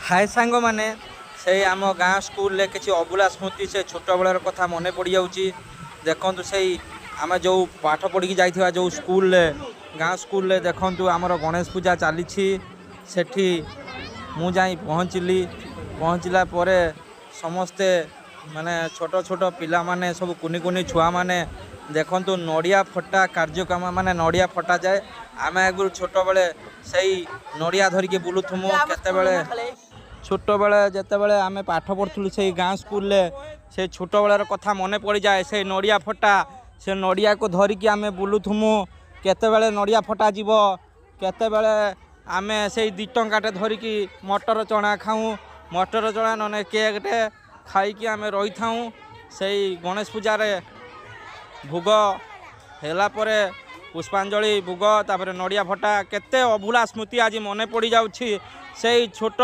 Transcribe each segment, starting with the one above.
हाय सांग मैंने से आम गाँ स्कूल रे किसी अभुला स्मृति से छोट बेलर कथा मन पड़ जाऊँगी। देखु से आम जो पाठ पढ़ी जाइए जो स्कूल रे गाँ स्कूल रे देखु आमर गणेश पूजा चली सेठी मु जाई पहुँचला समस्ते माने छोट छोट पिला माने सब कुनी कुनी छुआ माने देखु नड़िया फटा कार्यक्रम माने नड़िया फटा जाए। आम आगु छोट बेले से नड़िया धरिकी बुलुथुमु केते बेले छोट बेले जिते बड़े आम पाठ पढ़ुलु से गाँ स्कूल से छोट बेलार कथा मन पड़ जाए। से नड़िया फटा से नड़िया को धरिकी आम बुलुथुमु केते बेले नड़िया फटा जीव केते बेले आम से 2 टंकाटे धरिकी मटर चना खाऊँ मटर चना नने केकटे खाईकी आम रही था। से गणेश पूजा रे भोग हेला परे पुष्पांजलि भोग तापर नड़िया फटा केते अभुला स्मृति आज मन पड़ जाउछि। से छोट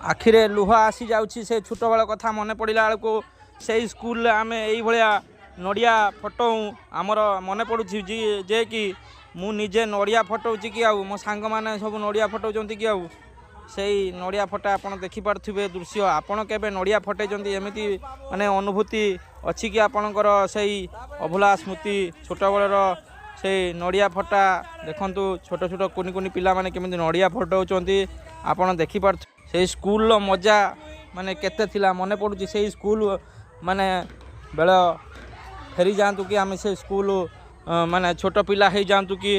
आखिरे लुह आसी जाउछि से छोट बेला कथा मन पड़ला बेलू से स्कूल आम यही भाया नड़िया फटाऊँ आमर मन पड़ुछि जे कि मु निजे नड़िया फटाऊँची कि आउ मो सांग माने सब नड़िया फटाउछंती कि आउ से नड़िया फटा आपन देखि पारथुबे दृश्य आपन केबे नड़िया फटाइछंती एमिति माने अनुभूति अछि कि आपनकर से अभुला स्मृति छोट बेलर से नड़िया फटा देखंतु छोट छोट कुनी कुनी पिला माने केमिति नड़िया फटाउछंती आपन देखि पारथु। से स्कूल मजा माने केते थिला मन पड़ुछि। से स्कूल माने बेल फेरी जातु कि आम से स्कूल माने छोट पिला हो जातु कि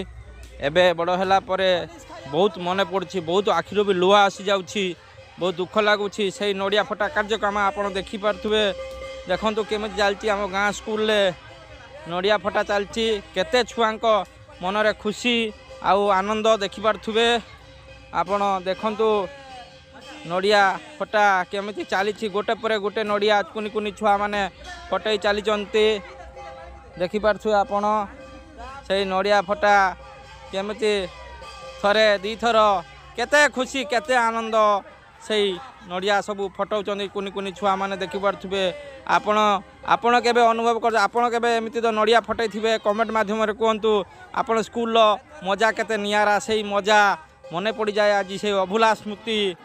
एबे बड़ होला परे बहुत मन पड़ुछि बहुत आखिर भी लुहा आसी जाउछि बहुत दुख लगुछि। से नड़िया फटा कार्यक्रम आपन देखि पारथुबे देखंतु केमिति चलछि आम गाँ स्कूल रे नड़िया फटा चलछि केते छुआंक मन रे खुशी आउ आनंद देखि पारथुबे आपन देखंतु नड़िया फटा केमिति चली गोटे पर गोटे नड़िया कुनी कुनी छुआ माने फटाई चली देखि पारछु आपण से नड़िया फटा केमिति थरे दी थर केते खुशी केते आनंद से नड़िया सब फटाउछंती कुनी कुनी छुआ माने देखि पारथुबे आपण आपण केबे अनुभव कर आपण केबे एमिति तो नड़िया फटाई थिबे कमेंट माध्यम रे कहंतु आपण स्कूल मजा केते नियारा से मजा मन पड़ जाए। आज से अभुला स्मृति